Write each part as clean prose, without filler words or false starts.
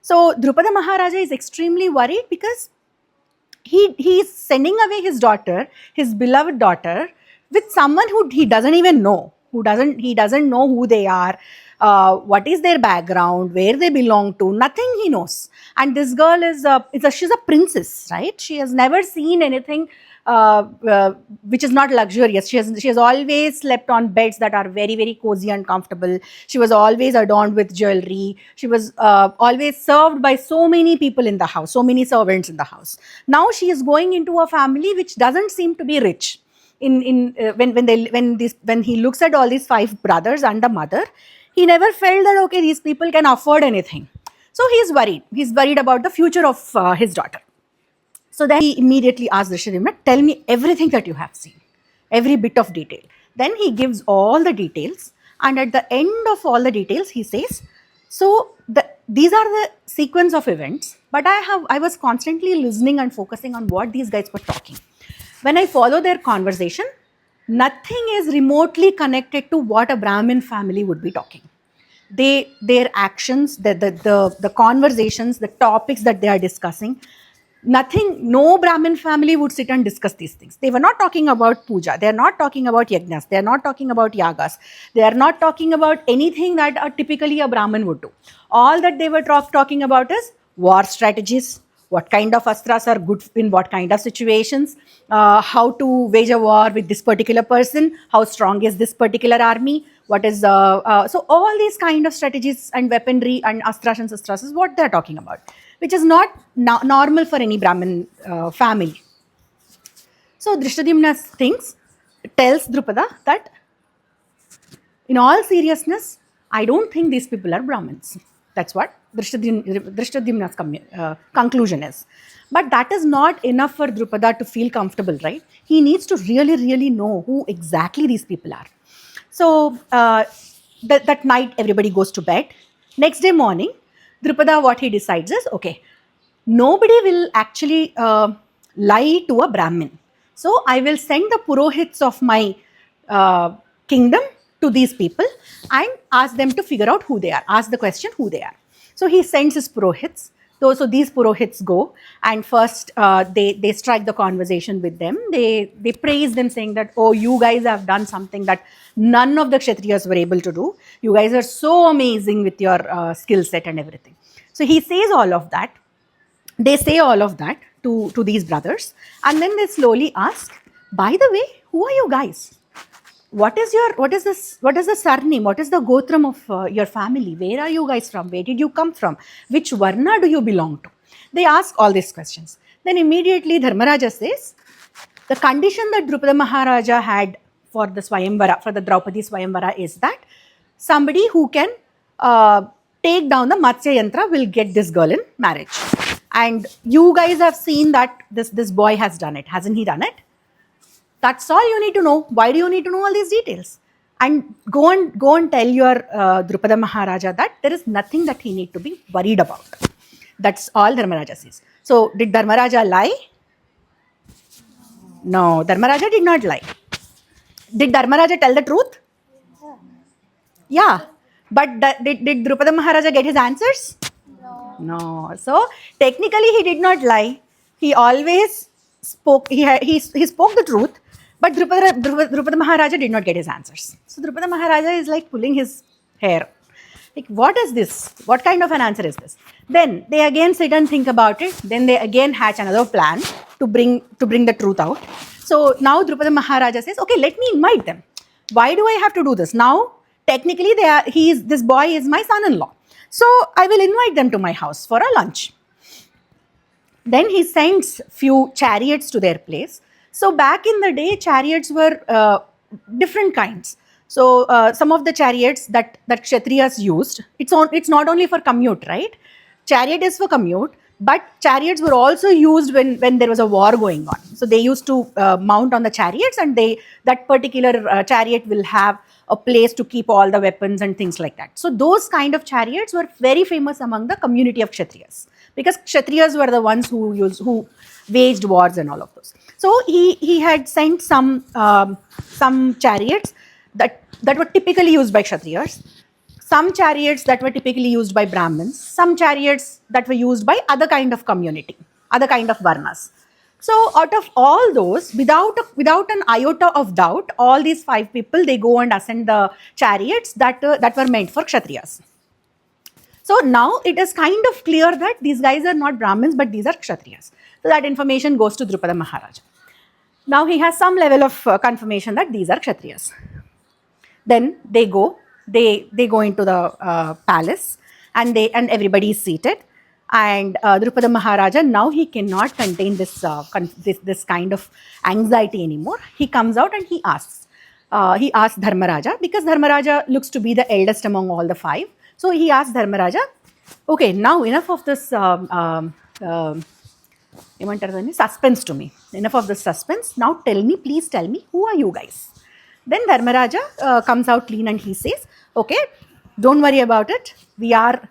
So Drupada Maharaja is extremely worried because he is sending away his daughter, his beloved daughter, with someone who he doesn't even know, he doesn't know who they are, what is their background, where they belong to, nothing he knows. And this girl she's a princess, right? She has never seen anything which is not luxurious. She has always slept on beds that are very, very cozy and comfortable. She was always adorned with jewelry. She was always served by so many people in the house, so many servants in the house. Now she is going into a family which doesn't seem to be rich. When he looks at all these 5 brothers and the mother, he never felt that okay, these people can afford anything. So he's worried. He's worried about the future of his daughter. So then he immediately asked Drishtadyumna, tell me everything that you have seen, every bit of detail. Then he gives all the details, and at the end of all the details, he says, so these are the sequence of events, but I was constantly listening and focusing on what these guys were talking. When I follow their conversation, nothing is remotely connected to what a Brahmin family would be talking. Their actions, the conversations, the topics that they are discussing, no Brahmin family would sit and discuss these things. They were not talking about puja, they are not talking about yajnas, they are not talking about yagas, they are not talking about anything that typically a Brahmin would do. All that they were talking about is war strategies, what kind of astras are good in what kind of situations, how to wage a war with this particular person, how strong is this particular army, what is so all these kind of strategies and weaponry and astras and shastras is what they're talking about, which is not normal for any Brahmin family. So Drishtadyumna tells Drupada that in all seriousness, I don't think these people are Brahmins. That's what Drishtadyumna's conclusion is. But that is not enough for Drupada to feel comfortable, right? He needs to really, really know who exactly these people are. So that night, everybody goes to bed. Next day morning, Drupada, what he decides is, okay, nobody will actually lie to a Brahmin. So I will send the Purohits of my kingdom to these people and ask them to figure out who they are, ask the question who they are. So he sends his Purohits. So these Purohits go and first they strike the conversation with them. They praise them, saying that, oh, you guys have done something that none of the Kshatriyas were able to do. You guys are so amazing with your skill set and everything. So he says all of that. They say all of that to these brothers, and then they slowly ask, by the way, who are you guys? What is the surname? What is the gotram of your family? Where are you guys from? Where did you come from? Which varna do you belong to? They ask all these questions. Then immediately Dharmaraja says, the condition that Drupada Maharaja had for the Swayamvara, for the Draupadi Swayamvara, is that somebody who can take down the Matsya Yantra will get this girl in marriage. And you guys have seen that this boy has done it. Hasn't he done it? That's all you need to know. Why do you need to know all these details? And go and tell your Drupada Maharaja that there is nothing that he need to be worried about. That's all Dharmaraja says. So did Dharmaraja lie? No, Dharmaraja did not lie. Did Dharmaraja tell the truth? Yeah. But did Drupada Maharaja get his answers? No. So technically he did not lie. He always spoke. He spoke the truth. But Drupada Maharaja did not get his answers. So Drupada Maharaja is like pulling his hair. Like, what is this? What kind of an answer is this? Then they again sit and think about it. Then they again hatch another plan to bring the truth out. So now Drupada Maharaja says, okay, let me invite them. Why do I have to do this? Now, technically, this boy is my son-in-law. So I will invite them to my house for a lunch. Then he sends few chariots to their place. So back in the day, chariots were different kinds. So some of the chariots that Kshatriyas used, it's not only for commute, right? Chariot is for commute, but chariots were also used when there was a war going on. So they used to mount on the chariots, and that particular chariot will have a place to keep all the weapons and things like that. So those kind of chariots were very famous among the community of Kshatriyas, because Kshatriyas were the ones who waged wars and all of those. So he had sent some chariots that were typically used by Kshatriyas. some chariots that were typically used by Brahmins, some chariots that were used by other kind of community, other kind of varnas. So out of all those, without an iota of doubt, all these 5 people, they go and ascend the chariots that were meant for Kshatriyas. So now it is kind of clear that these guys are not Brahmins, but these are Kshatriyas. So that information goes to Drupada Maharaja. Now he has some level of confirmation that these are Kshatriyas. Then they go into the palace, and everybody is seated. And Drupada Maharaja, now he cannot contain this kind of anxiety anymore. He comes out and he asks Dharmaraja, because Dharmaraja looks to be the eldest among all the 5. So he asks Dharmaraja, okay, now enough of this suspense to me. Enough of the suspense. Now please tell me, who are you guys? Then Dharmaraja comes out clean and he says, okay, don't worry about it. We are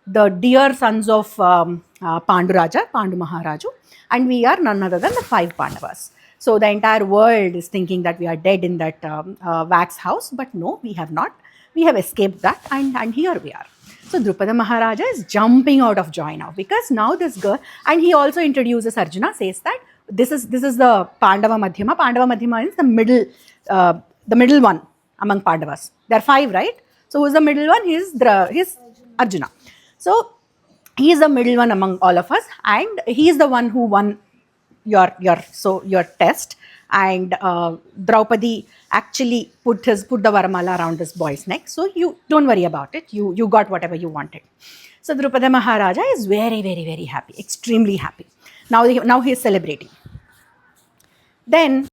the dear sons of Pandu Maharaju, and we are none other than the 5 Pandavas. So the entire world is thinking that we are dead in that wax house, but no, we have not. We have escaped that, and here we are. So Drupada Maharaja is jumping out of joy now, because now this girl, and he also introduces Arjuna, says that this is the Pandava Madhyama. Pandava Madhyama is the middle one among Pandavas. There are 5, right? So who's the middle one? He's Arjuna. So he is the middle one among all of us, and he is the one who won your test. And Draupadi actually put the Varamala around this boy's neck. So you don't worry about it. You got whatever you wanted. So Drupada Maharaja is very, very, very happy, extremely happy. Now he is celebrating. Then